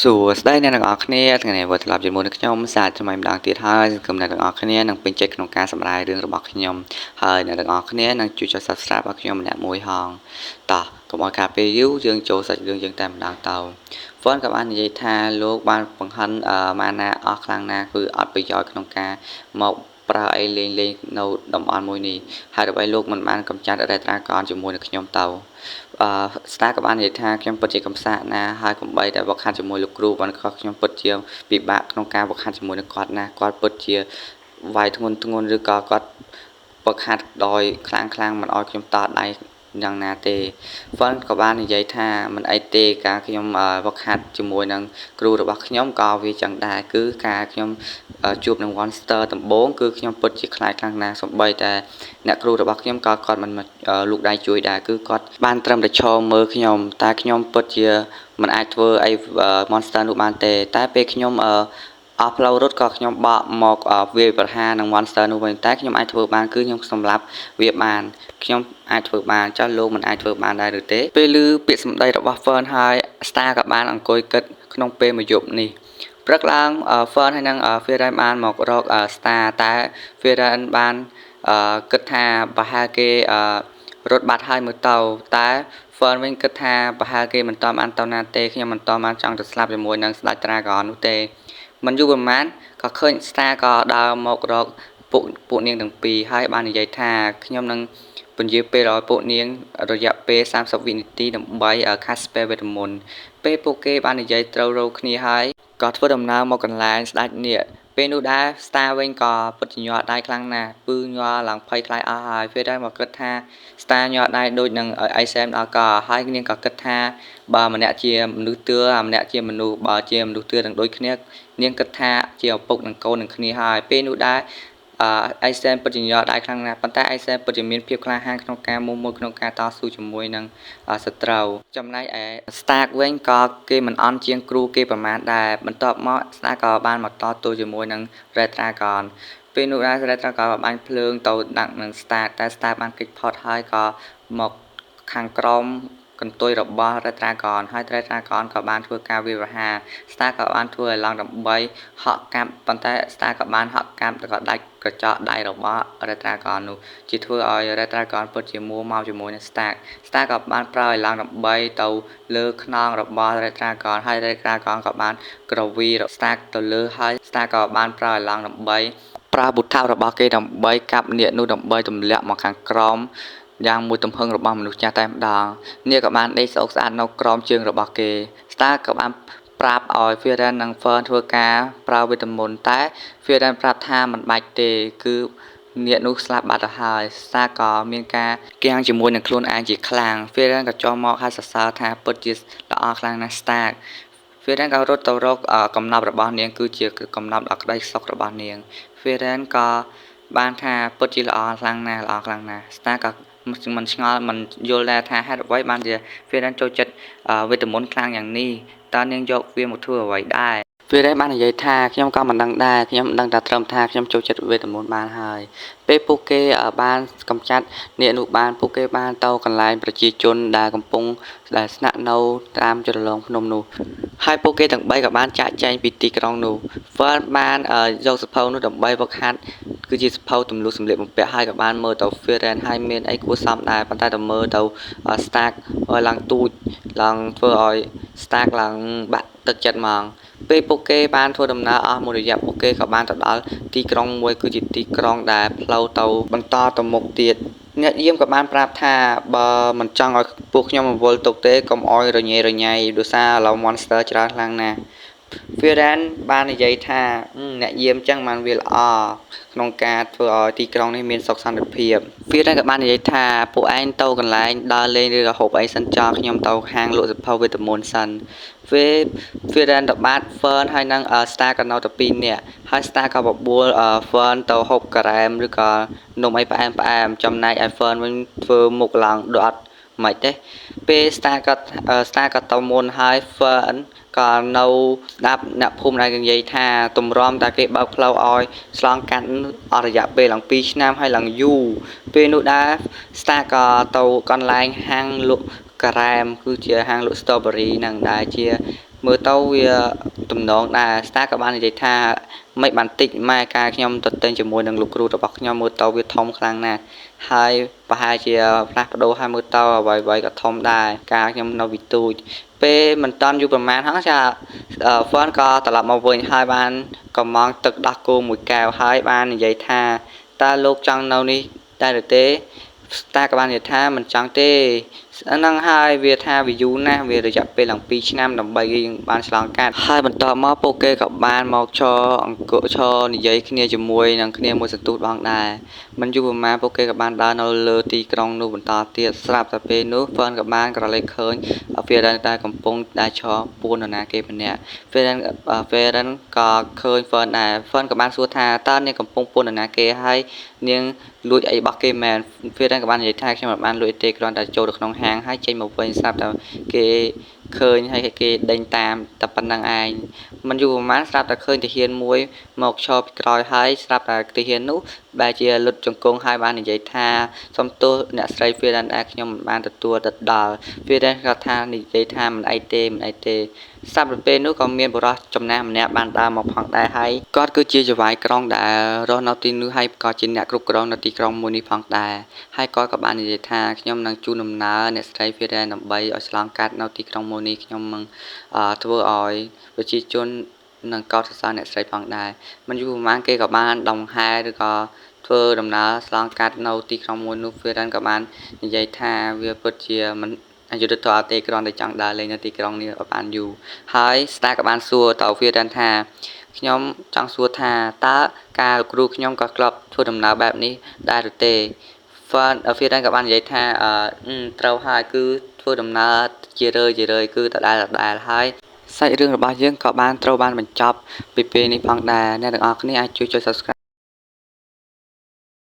សួស្តីអ្នកទាំងអស់គ្នាថ្ងៃនេះវិលត្រឡប់ជាមួយនឹងខ្ញុំសាថ្មីម្ដងទៀតហើយសង្ឃឹមអ្នកទាំងអស់គ្នានឹងពេញចិត្តក្នុងការសម្រាយរឿងរបស់ខ្ញុំហើយអ្នកទាំងអស់គ្នានឹងជួយចុច Subscribe ឲ្យខ្ញុំម្នាក់មួយហងតោះកុំឲ្យការពេលយូរយើងចូលសាច់រឿងយើងតែម្ដងទៅហ្វនក៏បាននិយាយថាលោកបានបង្ហិនម៉ាណាអស់ខ្លាំងណាស់គឺអត់ប្រយោជន៍ក្នុងការមកប្រើអីលេងនៅតំបន់មួយនេះហើយដើម្បីលោកមិនបានកម្ចាត់រ៉េត្រាកនជាមួយនឹងខ្ញុំទៅស្តាក៏បាននិយាយថាខ្ញុំពិតជាកំសាកណាហើយកំបីតែវឹកហាត់ជាមួយលោកគ្រូបានខុសខ្ញុំពិតជាពិបាកក្នុងការវឹកហាត់ជាមួយនឹងគាត់ណាគាត់ពិតជាវាយធ្ងន់ឬក៏គាត់វឹកហាត់ដោយខ្លាំងមិនអោយខ្ញុំតដៃយ៉ាងណាទេហ្វនក៏បាននិយាយថាមិនអីទេការខ្ញុំវឹកហាត់ជាមួយនឹងគ្រូរបស់ខ្ញុំក៏វាចឹងដែរគឺការខ្ញុំជួបនឹង Monster ដំបូងគឺខ្ញុំពិតជាខ្លាចខ្លាំងណាស់សូម្បីតែអ្នកគ្រូរបស់ខ្ញុំក៏គាត់មិនលូកដៃជួយដែរគឺគាត់បានត្រឹមតែឈរមើលខ្ញុំតែខ្ញុំពិតជាមិនអាចធ្វើអី Monster នោះបានទេតែពេលខ្ញុំអស់ផ្លូវរត់ក៏ខ្ញុំបកមកវាយប្រហារនឹង Monster នោះវិញតែខ្ញុំអាចធ្វើបានគឺខ្ញុំសម្លាប់វាបានខ្ញុំអាចធ្វើបានចុះលោកមិនអាចធ្វើបានដែរឬទេពេលឮពាក្យសម្ដីរបស់ Fern ហើយ Star ក៏បានអង្គុយគិតក្នុងពេលមួយយប់នេះព្រឹកឡើង Fern ហើយនឹង Feren បានមករក Star តែ Feren បានគិតថាប្រហែលគេរត់បាត់ហើយមើលទៅតែ Fern វិញគិតថាប្រហែលគេមិនតាមបានទៅណាទេខ្ញុំមិនតាមបានចង់ទៅស្លាប់ជាមួយនឹងស្ដេច Dragon នោះទេមិនយូរប៉ុន្មានក៏ឃើញ Star ក៏ដើរមករកពួកនាងទាំងពីរហើយបាននិយាយថាខ្ញុំនឹងពន្យាពេលឲ្យពួកនាងរយៈពេល30វិនាទីដើម្បីខាត់ស្ពែវេទមន្តពេលពួកគេបាននិយាយត្រូវរោគ្នាហើយក៏ធ្វើដំណើរមកកន្លែងស្ដេចនាគពេលនោះដែរ Star វិញក៏ពិតជាញ័រដៃខ្លាំងណាស់ពឺញ័រឡើងភ័យខ្លាចអស់ហើយពេលដែរមកគិតថា Star ញ័រដៃដូចនឹងអីសែមដល់ក៏ហើយនាងក៏គិតថាបើម្នាក់ជាមនុស្សទឿម្នាក់ជាមនុស្សបើជាមនុស្សទឿទាំងដូចគ្នានាងគិតថាជាឪពុកនិងកូននឹងគ្នាហើយពេលនោះដែរអៃសែនពិតជាញ័រដៃខ្លាំងណាស់ប៉ុន្តែអៃសែនពិតជាមានភាពក្លាហានក្នុងការមុំមួយក្នុងការតស៊ូជាមួយនឹងសត្រូវចំណែកឯ Stark វិញក៏គេមិនអន់ជាងគ្រូគេប្រមាណដែរបន្ទាប់មក Stark ក៏បានមកតទល់ជាមួយនឹង Red Dragon ពេលនោះដែរ Red Dragon ក៏បានភ្លើងទៅដាក់នឹង Stark តែ Stark បានគេចផុតហើយក៏មកខាងក្រោមកន្ទុយរបស់ Red Dragon ហើយ Red Dragon ក៏បានធ្វើការវាយប្រហារ Star ក៏បានធ្វើឲ្យឡើងដើម្បីហក់កាប់ប៉ុន្តែ Star ក៏បានហក់កាប់ក៏ដាច់កញ្ចក់ដៃរបស់ Red Dragon នោះជាធ្វើឲ្យ Red Dragon ពិតជាមួមកជាមួយនឹង Star ក៏បានប្រើឲ្យឡើងដើម្បីទៅលើខ្នងរបស់ Red Dragon ហើយ Red Dragon ក៏បានក្រវីរ Star ទៅលើហើយ Star ក៏បានប្រើឲ្យឡើងដើម្បីប្រើបុថៅរបស់គេដើម្បីកាប់នាគនោះដើម្បីទម្លាក់មកខាងក្រោមយ៉ាងមួយទំហឹងរបស់មនុស្សចាស់តែម្ដងនាគក៏បានដេកស្អុកស្អាតនៅក្រោមជើងរបស់គេ Star ក៏បានប្រាប់ឲ្យ Feren និង Fern ធ្វើការប្រើវេទមន្តតែ Feren ប្រាប់ថាមិនបាច់ទេគឺនាគនោះស្លាប់បាត់ទៅហើយ Star ក៏មានការគាំងជាមួយនឹងខ្លួនឯងជាខ្លាំង Feren ក៏ចុះមកហើយសរសើរថាពិតជាល្អខ្លាំងណាស់ Star Feren ក៏រត់ទៅរកកំណប់របស់នាងគឺជាកំណប់ដ៏ក្តីសុខរបស់នាង Feren ក៏បានថាពិតជាល្អខ្លាំងណាស់Star ក៏មិនឆ្ងល់មិនយល់ដែរថាហេតុអ្វីបានជា Feren ចូលចិត្តវេទមន្តខ្លាំងយ៉ាងនេះតើនាងយកវាមកធ្វើអ្វីដែរFeren បាននិយាយថាខ្ញុំក៏មិនដឹងដែរខ្ញុំដឹងតែត្រឹមថាខ្ញុំចូលចិត្តវេទមន្តបានហើយពេលពួកគេបានកម្ចាត់នាគនោះបានពួកគេបានទៅកន្លែងប្រជាជនដែលកំពុងស្នាក់នៅតាមជ្រលងភ្នំនោះហើយពួកគេទាំង3ក៏បានចាក់ចែងពីទីក្រុងនោះ Fern បានយកសភៅនោះដើម្បីវឹកហាត់គឺជាសភៅទម្លុះសម្លៀកបំពាក់ហើយក៏បានមើលទៅ Feren ហើយមានអីគួរសមដែរប៉ុន្តែទៅមើលទៅ Stark ឲ្យឡើងទូចឡើងធ្វើឲ្យ Stark ឡើងបាក់ទឹកចិត្តហ្មងពេលពួកគេបានធ្វើដំណើរអស់មួយរយៈពួកគេក៏បានទៅដល់ទីក្រុងមួយគឺជាទីក្រុងដែលផ្លូវទៅបន្តទៅមុខទៀតអ្នកយាមក៏បានប្រាប់ថាបើមិនចង់ឲ្យពួកខ្ញុំរវល់ទុកទេកុំអោយរញ៉េរញ៉ៃដោយសារឡោ Monster ច្រើនខ្លាំងណាស់ Feren បាននិយាយថាអ្នកយាមចឹងបានវាល្អក្នុងការធ្វើឲ្យទីក្រុងនេះមានសុខសន្តិភាព Feren ក៏បាននិយាយថាពួកឯងទៅកន្លែងដើរលេងឬក៏ហូបអីសិនចោលខ្ញុំទៅហាងលក់សភៅវេទមន្តសិន Feren ទៅបាត់ Fern ហើយនិង Star ក៏នៅតែ2នាក់ហើយ Star ក៏បបួល Fern ទៅហូបការ៉េមឬក៏នំអីផ្អែមចំណែកឯ Fern វិញធ្វើមុខឡើងដុតមិនទេពេល Star ក៏ទៅមុនហើយ Fern ក៏នៅស្ដាប់អ្នកភូមិដែលនិយាយថាទម្រាំតែគេបើកផ្លូវឲ្យឆ្លងកាត់អស់រយៈពេលឡើង2ឆ្នាំហើយឡើងយូរពេលនោះដែរ Star ក៏ទៅកន្លែងហាងលក់ការ៉េមគឺជាហាងលក់ Strawberry នឹងដែលជា មើលទៅវាទំនងដែរស្តាក៏បាននិយាយថាមិនបានតិចម៉ែការខ្ញុំទៅទិញជាមួយនឹងលោកគ្រូរបស់ខ្ញុំមើលទៅវាធំខ្លាំងណាស់ហើយប្រហែលជាផ្លាស់ប្ដូរឲ្យមើលទៅអ្វីៗក៏ធំដែរការខ្ញុំនៅវិទូចពេលមិនតាន់យូរប្រហែលហ្នឹងចាហ្វនក៏ត្រឡប់មកវិញហើយបានកំងទឹកដោះគោមួយកែវហើយបាននិយាយថាតើលោកចង់នៅនេះដែរឬទេស្តាក៏បាននិយាយថាមិនចង់ទេហ្នឹងហើយវាថាវាយូរណាស់វារយៈពេលឡើង2ឆ្នាំដើម្បីបានឆ្លងកាត់ហើយបន្ទាប់មកពួកគេក៏បានមកឈរអង្គុយឈរនិយាយគ្នាជាមួយនឹងគ្នាមួយសន្ទុះបងដែរមិនយូរប៉ុន្មានពួកគេក៏បានដើរនៅលើទីក្រុងនោះបន្តទៀតស្រាប់តែពេលនោះហ្វឺនក៏បានក្រឡេកឃើញវារ៉ានដែលកំពុងដើរឈរពួននរណាគេម្នាក់វារ៉ានក៏ឃើញហ្វឺនដែរហ្វឺនក៏បានសួរថាតើនាងកំពុងពួននរណាគេហើយនាងលួចអីរបស់គេមែនវារ៉ានក៏បាននិយាយថាខ្ញុំមិនបានលួចទេគ្រាន់តែចូលទៅក្នុងហាងហើយចេញមកវិញស្រាប់តែគេឃើញហើយគេដេញតាមតែប៉ុណ្្នឹងឯងមិនយូរប៉ុន្មានស្រាប់តែឃើញទាហានមួយមកឈរពីក្រោយហើយស្រាប់តែទាហាននោះបែរជាលុតជង្គង់ហើយបាននិយាយថាសុំទោសអ្នកស្រីហ្វេរ៉ានដែលខ្ញុំមិនបានទទួលទៅដល់ហ្វេរ៉ានក៏ថានិយាយថាមិនអីទេស្រាប់តែពេលនោះក៏មានបុរសចំណាស់ម្នាក់បានដើរមកផងដែរហើយគាត់គឺជាចៅហ្វាយក្រុងដែលរស់នៅទីនោះហើយក៏ជាអ្នកគ្រប់គ្រងនៅទីក្រុងមួយនេះផងដែរហើយគាត់ក៏បាននិយាយថាខ្ញុំនឹងជូនដំណើរអ្នកស្រីហ្វេរ៉ានដើម្បីឲ្យឆ្លងកាត់នៅទីក្រុងមួយនេះខ្ញុំនឹងធ្វើឲ្យប្រជាជននឹងកោតសរសើរអ្នកស្រីផងដែរមិនយូរប៉ុន្មានគេក៏បានដង្ហែឬក៏ធ្វើដំណើរឆ្លងកាត់នៅទីក្រុងមួយនោះហ្វេរ៉ានក៏បាននិយាយថាវាពិតជាមិនអយុធធម៌ទេគ្រាន់តែចង់ដើរលេងនៅទីក្រុងនេះឲ្យបានយូរហើយស្តាក៏បានសួរទៅហ្វេរ៉ានថាខ្ញុំចង់សួរថាតើការគ្រូខ្ញុំក៏ធ្លាប់ធ្វើដំណើរបែបនេះដែរឬទេហ្វេរ៉ានក៏បាននិយាយថាត្រូវហើយគឺធ្វើដំណើរជារឿយគឺដដែលហើយសាច់រឿងរបស់យើងក៏បានត្រូវបានបញ្ចប់ពីពេលនេះផងដែរអ្នកទាំងអស់គ្នាអាចជួយចុច Subscribe